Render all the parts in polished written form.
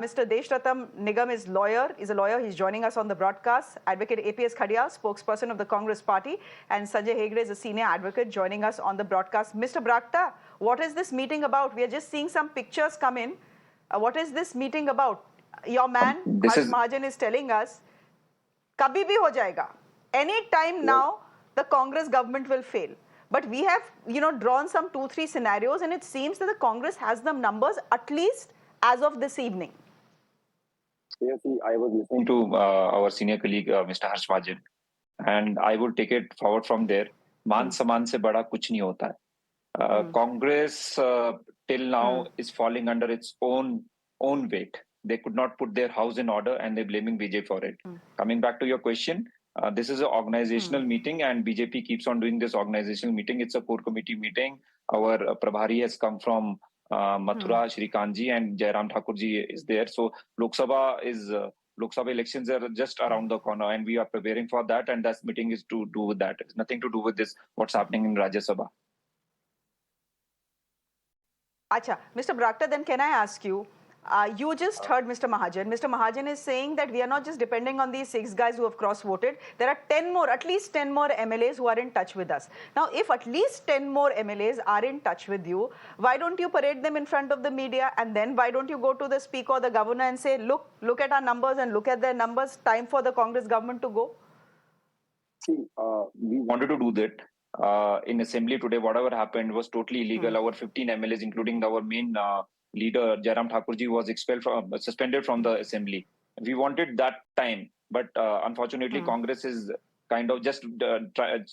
Mr. Desh Ratan Nigam is a lawyer. He's joining us on the broadcast. Advocate APS Khadial, spokesperson of the Congress party, and Sanjay Hegde is a senior advocate joining us on the broadcast. Mr. Brakta, what is this meeting about? We are just seeing some pictures come in. What is this meeting about? Your man, Harsh Mahajan, is telling us, kabhi bhi ho jayega. Any time now, the Congress government will fail. But we have, drawn some 2-3 scenarios, and it seems that the Congress has the numbers at least as of this evening. Yes, I was listening to our senior colleague, Mr. Harsh Mahajan, and I would take it forward from there. मान सम्मान से बड़ा कुछ नहीं होता है. Congress till now is falling under its own weight. They could not put their house in order, and they're blaming BJP for it. Coming back to your question, this is an organizational meeting, and BJP keeps on doing this organizational meeting. It's a core committee meeting. Our Prabhari has come from Mathura, Shrikant ji, and Jairam Thakur ji is there. So Lok Sabha elections are just around the corner, and we are preparing for that, and that meeting is to do with that. It's nothing to do with this, what's happening in Rajya Sabha. Acha, Mr. Brakta, then can I ask you, you just heard Mr. Mahajan. Mr. Mahajan is saying that we are not just depending on these 6 guys who have cross-voted. There are 10 more, at least 10 more MLAs who are in touch with us. Now, if at least 10 more MLAs are in touch with you, why don't you parade them in front of the media? And then why don't you go to the speaker or the governor and say, look at our numbers and look at their numbers. Time for the Congress government to go? See, we wanted to do that. In assembly today, whatever happened was totally illegal. Our 15 MLAs, including our main leader, Jairam Thakurji, was suspended from the assembly. We wanted that time, but unfortunately, Congress is kind of just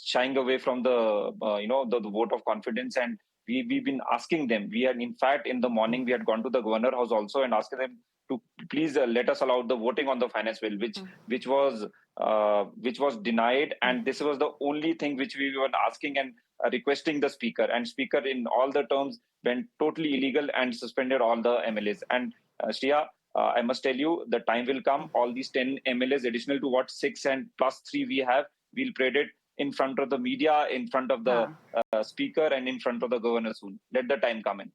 shying away from the vote of confidence, and we've been asking them. We had, in fact, in the morning, we had gone to the governor house also and asked them to please let us allow the voting on the finance bill, which was denied, and this was the only thing which we were asking and requesting the speaker, and speaker in all the terms went totally illegal and suspended all the MLAs. And Shreya, I must tell you, the time will come. All these 10 MLAs, additional to what 6 and plus 3 we have, we'll parade it in front of the media, in front of the speaker, and in front of the governor soon. Let the time come in.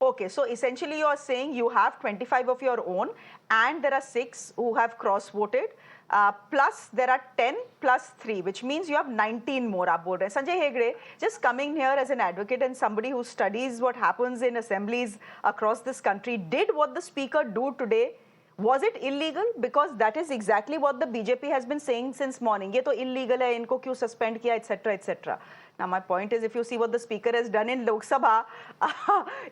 Okay, so essentially you are saying you have 25 of your own, and there are 6 who have cross-voted, plus there are 10 plus 3, which means you have 19 more. Sanjay Hegde, just coming here as an advocate and somebody who studies what happens in assemblies across this country, did what the speaker do today, was it illegal? Because that is exactly what the BJP has been saying since morning. Ye to illegal hai, inko kyun suspend kiya, etc., etc. Now, my point is, if you see what the speaker has done in Lok Sabha,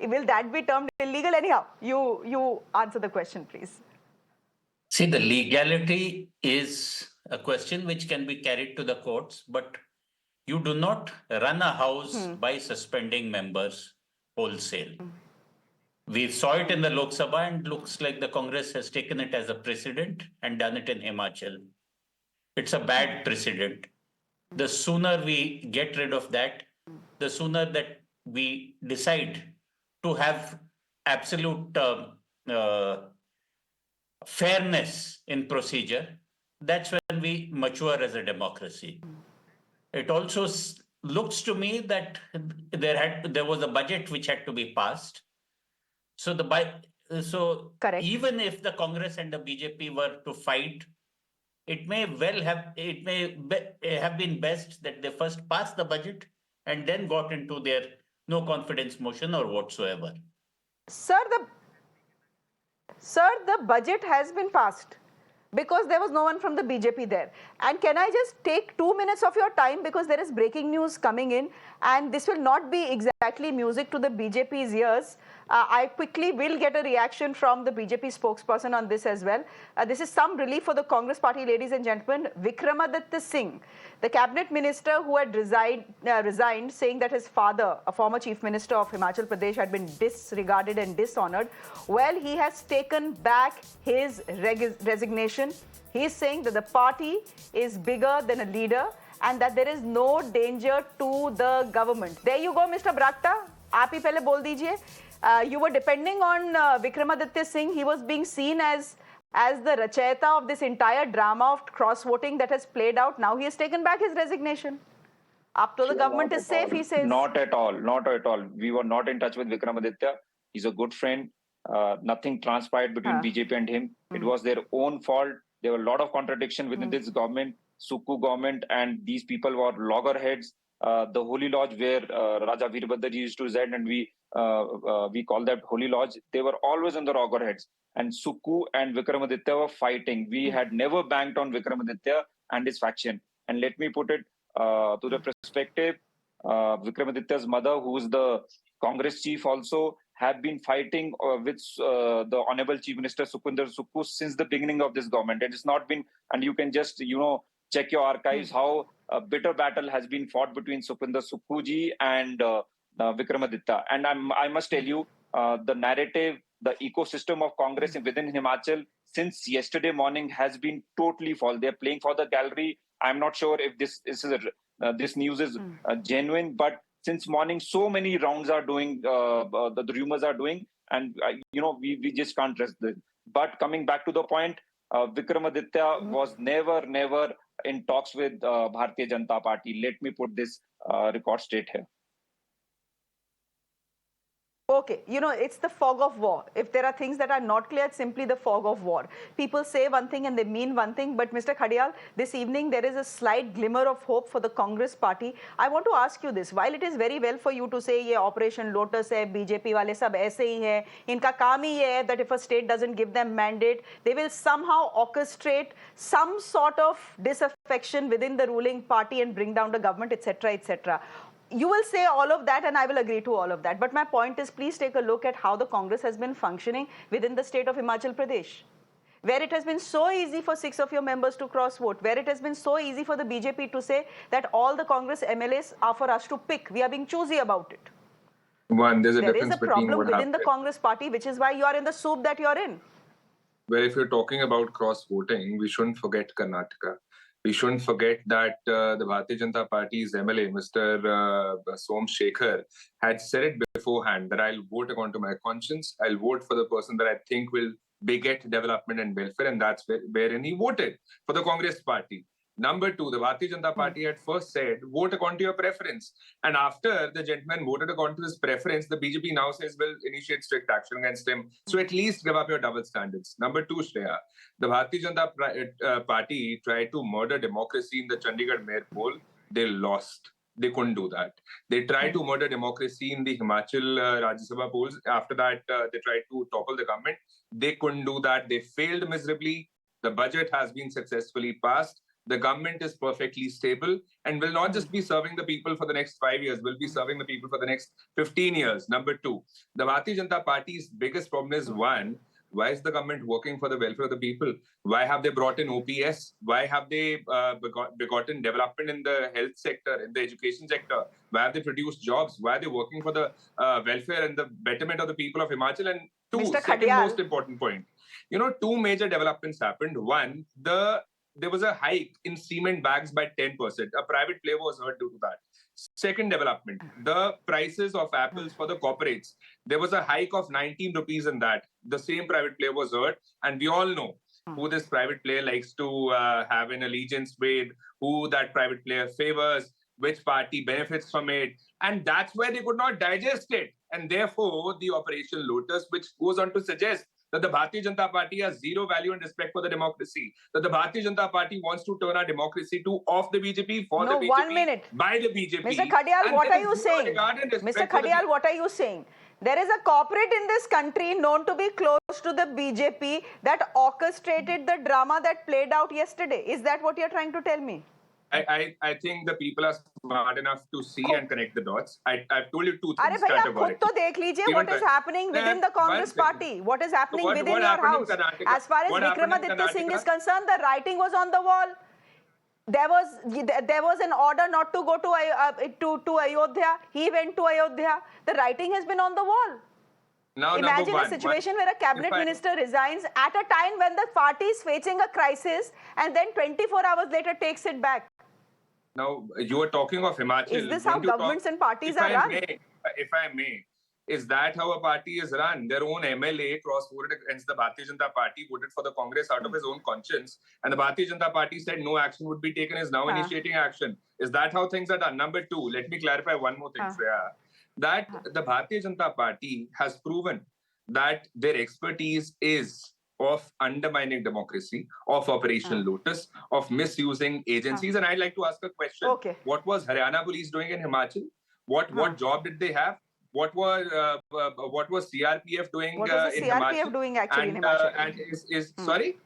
will that be termed illegal? Anyhow, you answer the question, please. See, the legality is a question which can be carried to the courts, but you do not run a house by suspending members wholesale. We saw it in the Lok Sabha, and looks like the Congress has taken it as a precedent and done it in Himachal. It's a bad precedent. The sooner we get rid of that, the sooner that we decide to have absolute fairness in procedure, that's when we mature as a democracy. It also looks to me that there was a budget which had to be passed. So even if the Congress and the BJP were to fight, it may have been best that they first passed the budget and then got into their no confidence motion or whatsoever. Sir, the budget has been passed because there was no one from the BJP there. And can I just take 2 minutes of your time, because there is breaking news coming in, and this will not be exactly music to the BJP's ears. I quickly will get a reaction from the BJP spokesperson on this as well. This is some relief for the Congress party, ladies and gentlemen. Vikramaditya Singh, the cabinet minister who had resigned, saying that his father, a former chief minister of Himachal Pradesh, had been disregarded and dishonored. Well, he has taken back his resignation. He is saying that the party is bigger than a leader and that there is no danger to the government. There you go, Mr. Brakta. आप ही पहले बोल दीजिए. You were depending on Vikramaditya Singh. He was being seen as the rachayata of this entire drama of cross-voting that has played out. Now he has taken back his resignation. Up to the government is safe, he says. Not at all. Not at all. We were not in touch with Vikramaditya. He's a good friend. Nothing transpired between BJP and him. It was their own fault. There were a lot of contradiction within this government, Sukhu government, and these people were loggerheads. The Holy Lodge, where Raja Veerbhadraji used to reside, and we call that Holy Lodge, they were always on the loggerheads. And Sukhu and Vikramaditya were fighting. We had never banked on Vikramaditya and his faction. And let me put it to the perspective, Vikramaditya's mother, who is the Congress chief also, have been fighting with the Honorable Chief Minister Sukhvinder Sukhu since the beginning of this government. And it's not been, and you can just, check your archives, how a bitter battle has been fought between Sukhvinder Sukhu ji and Vikramaditya. And I must tell you, the narrative, the ecosystem of Congress within Himachal since yesterday morning has been totally false. They're playing for the gallery. I'm not sure if this news is genuine, but since morning, so many rounds are doing, the rumors are doing, and we just can't trust this. But coming back to the point, Vikramaditya was never in talks with Bharatiya Janata Party. Let me put this record straight here. Okay, it's the fog of war. If there are things that are not clear, it's simply the fog of war. People say one thing and they mean one thing. But Mr. Khadial, this evening there is a slight glimmer of hope for the Congress party. I want to ask you this. While it is very well for you to say, ye Operation Lotus hai, BJP wale sab aise hi hai, inka kaam hi hai that if a state doesn't give them mandate, they will somehow orchestrate some sort of disaffection within the ruling party and bring down the government, etc., etc. You will say all of that and I will agree to all of that. But my point is, please take a look at how the Congress has been functioning within the state of Himachal Pradesh, where it has been so easy for 6 of your members to cross vote, where it has been so easy for the BJP to say that all the Congress MLAs are for us to pick. We are being choosy about it. There's a there difference is a between problem within the Congress party, which is why you are in the soup that you're in. Well, if you're talking about cross-voting, we shouldn't forget Karnataka. We shouldn't forget that the Bharatiya Janata Party's MLA, Mr. Som Shekhar, had said it beforehand that I'll vote according to my conscience. I'll vote for the person that I think will beget development and welfare, and that's wherein he voted for the Congress party. Number two, the Bharatiya Janata Party had first said, vote according to your preference. And after the gentleman voted according to his preference, the BJP now says, will initiate strict action against him. So at least give up your double standards. Number two, Shreya, the Bharatiya Janata Party tried to murder democracy in the Chandigarh mayor poll. They lost. They couldn't do that. They tried to murder democracy in the Himachal Rajya Sabha polls. After that, they tried to topple the government. They couldn't do that. They failed miserably. The budget has been successfully passed. The government is perfectly stable and will not just be serving the people for the next 5 years, will be serving the people for the next 15 years. Number two, the Bharatiya Janata Party's biggest problem is, one, why is the government working for the welfare of the people? Why have they brought in OPS? Why have they begotten development in the health sector, in the education sector? Why have they produced jobs? Why are they working for the welfare and the betterment of the people of Himachal? And two, second most important point, two major developments happened. One, there was a hike in cement bags by 10%. A private player was hurt due to that. Second development, the prices of apples for the corporates. There was a hike of 19 rupees in that. The same private player was hurt. And we all know who this private player likes to have an allegiance with, who that private player favors, which party benefits from it. And that's where they could not digest it. And therefore, the Operation Lotus, which goes on to suggest that the Bharatiya Janata Party has zero value and respect for the democracy, that the Bharatiya Janata Party wants to turn our democracy to off the BJP, for the BJP, 1 minute. by the BJP. Mr. Khadial, what are you saying? Mr. Khadial, what are you saying? There is a corporate in this country known to be close to the BJP that orchestrated the drama that played out yesterday. Is that what you're trying to tell me? I think the people are smart enough to see and connect the dots. I've told you two things categorically. What is happening within the Congress party? What is happening within your house? As far as Vikramaditya Singh is concerned, the writing was on the wall. There was an order not to go to Ayodhya. He went to Ayodhya. The writing has been on the wall. Now, imagine a situation where a cabinet minister resigns at a time when the party is facing a crisis and then 24 hours later takes it back. Now, you are talking of Himachal. Is this how governments and parties are run? If I may, is that how a party is run? Their own MLA cross-voted against the Bharatiya Janata Party, voted for the Congress out of his own conscience, and the Bharatiya Janata Party said no action would be taken, is now initiating action. Is that how things are done? Number two, let me clarify one more thing, Shreya. that the Bharatiya Janata Party has proven that their expertise is of undermining democracy, of Operational Lotus, of misusing agencies. And I'd like to ask a question. Okay. What was Haryana police doing in Himachal? What job did they have? What was CRPF doing What was the in CRPF Himachal? doing actually in Himachal? Sorry?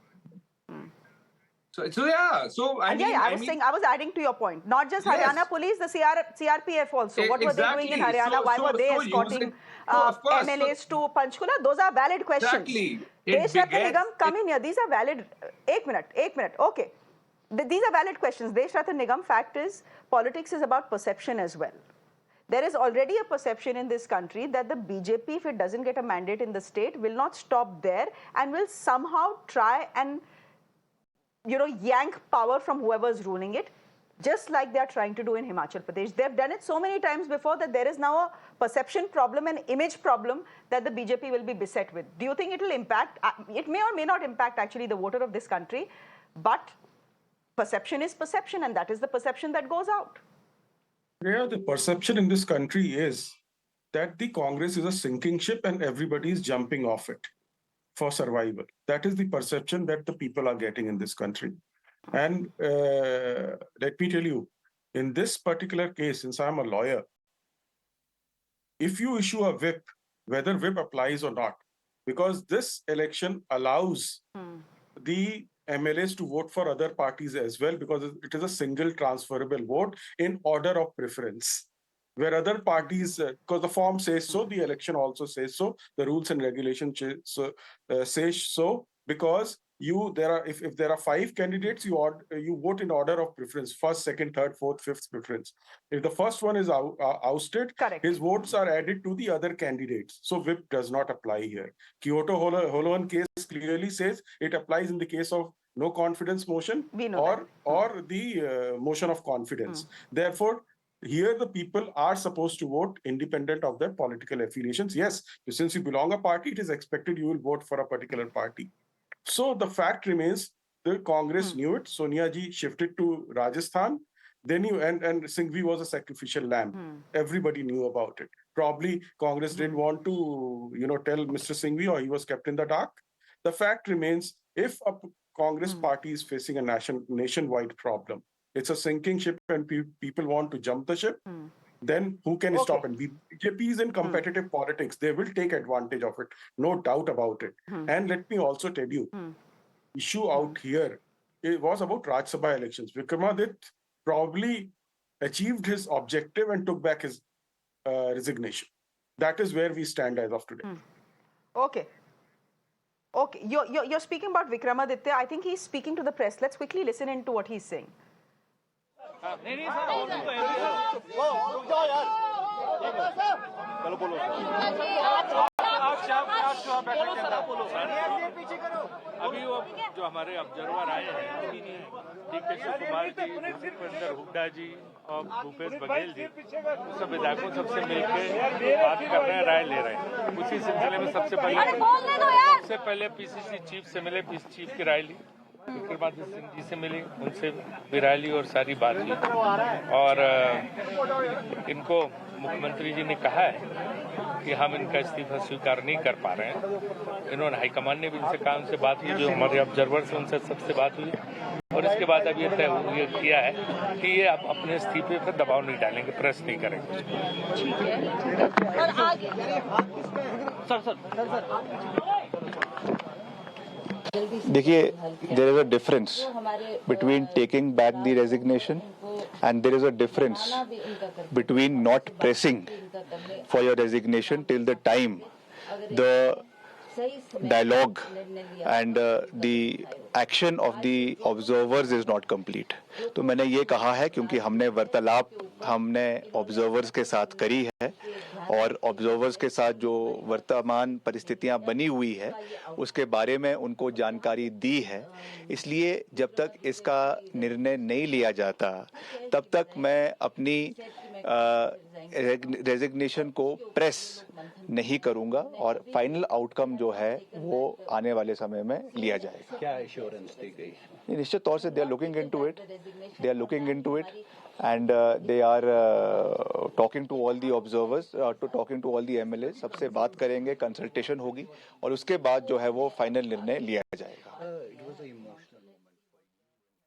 So yeah. So I was adding to your point. Not just Haryana police, the CRPF also. What were they doing in Haryana? Why were they escorting MLAs to Panchkula? Those are valid questions. Exactly. Desh Ratan Nigam, come in here. These are valid. Ek minute. Okay. These are valid questions. Desh Ratan Nigam, fact is, politics is about perception as well. There is already a perception in this country that the BJP, if it doesn't get a mandate in the state, will not stop there and will somehow try and yank power from whoever's ruling it, just like they are trying to do in Himachal Pradesh. They've done it so many times before that there is now a perception problem, an image problem that the BJP will be beset with. Do you think it will impact? It may or may not impact actually the voter of this country, but perception is perception, and that is the perception that goes out. Yeah, the perception in this country is that the Congress is a sinking ship and everybody is jumping off it for survival. That is the perception that the people are getting in this country. And let me tell you, in this particular case, since I'm a lawyer, if you issue a whip, whether whip applies or not, because this election allows the MLAs to vote for other parties as well, because it is a single transferable vote in order of preference. Where other parties, because the form says so, the election also says so, the rules and regulations say so, because if there are 5 candidates, you vote in order of preference: first, second, third, fourth, fifth preference. If the first one is ousted, correct, his votes are added to the other candidates. So whip does not apply here. Kyoto Holohan case clearly says it applies in the case of no confidence motion or the motion of confidence. Therefore, here the people are supposed to vote independent of their political affiliations. Yes, since you belong a party, it is expected you will vote for a particular party. So the fact remains, the Congress knew it. Sonia ji shifted to Rajasthan. They knew, and Singhvi was a sacrificial lamb. Everybody knew about it. Probably Congress didn't want to, tell Mr. Singhvi, or he was kept in the dark. The fact remains, if a Congress party is facing a nationwide problem, it's a sinking ship and people want to jump the ship, then who can stop it? BJP is in competitive politics. They will take advantage of it. No doubt about it. And let me also tell you, issue out here, it was about Rajya Sabha elections. Vikramaditya probably achieved his objective and took back his resignation. That is where we stand as of today. Okay. You're speaking about Vikramaditya. I think he's speaking to the press. Let's quickly listen into what he's saying. अभी वो जो हमारे observer आए हैं DK Kumar ji, Sukhvinder Hooda जी और भूपेश बघेल जी, सब विधायकों सबसे मिलकर बात कर रहे हैं, राय ले रहे हैं। उसी सिलसिले में सबसे पहले PCC चीफ से मिले, चीफ की राय ली, विक्रमादित्य सिंह जी से मिली, उनसे भी राय ली और सारी बात की। और इनको मुख्यमंत्री जी ने कहा है कि हम इनका इस्तीफा स्वीकार नहीं कर पा रहे हैं। इन्होंने हाईकमान ने भी इनसे कहा, उनसे बात हुई, जो हमारे ऑब्जर्वर्स हैं उनसे सबसे बात हुई, और इसके बाद अब ये तय किया है कि ये आप अपने इस्तीफे पर दबाव नहीं डालेंगे, प्रेस नहीं करेंगे। देखिए, there is a difference between taking back the resignation and there is a difference between not pressing for your resignation till the time the dialogue and the action of the observers is not complete. तो मैंने ये कहा है क्योंकि हमने वार्तालाप observers के साथ करी है और ऑब्जर्वर्स के साथ जो वर्तमान परिस्थितियां बनी हुई है उसके बारे में उनको जानकारी दी है। इसलिए जब तक इसका निर्णय नहीं लिया जाता तब तक मैं अपनी रेजिग्नेशन को प्रेस नहीं करूंगा और फाइनल आउटकम जो है वो आने वाले समय में लिया जाएगा। क्या एश्योरेंस दी गई? निश्चित तौर से they are looking into it and they are talking to all the observers, talking to all the MLAs. सबसे बात करेंगे, consultation होगी और उसके बाद जो है वो final निर्णय लिया जाएगा. It was an emotional moment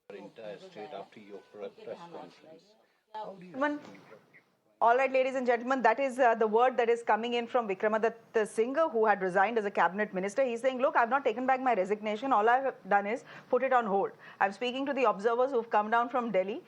for your entire state after your press conference. How do you see? All right, ladies and gentlemen, that is the word that is coming in from Vikramadutt Singh, who had resigned as a cabinet minister. He's saying, look, I've not taken back my resignation. All I've done is put it on hold. I'm speaking to the observers who've come down from Delhi.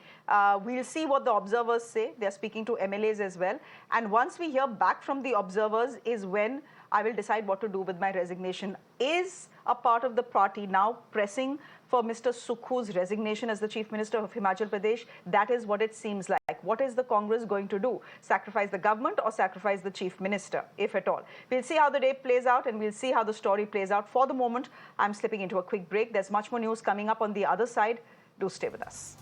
We'll see what the observers say. They're speaking to MLAs as well. And once we hear back from the observers is when I will decide what to do with my resignation. Is a part of the party now pressing for Mr. Sukhu's resignation as the Chief Minister of Himachal Pradesh? That is what it seems like. What is the Congress going to do? Sacrifice the government or sacrifice the Chief Minister, if at all? We'll see how the day plays out and we'll see how the story plays out. For the moment, I'm slipping into a quick break. There's much more news coming up on the other side. Do stay with us.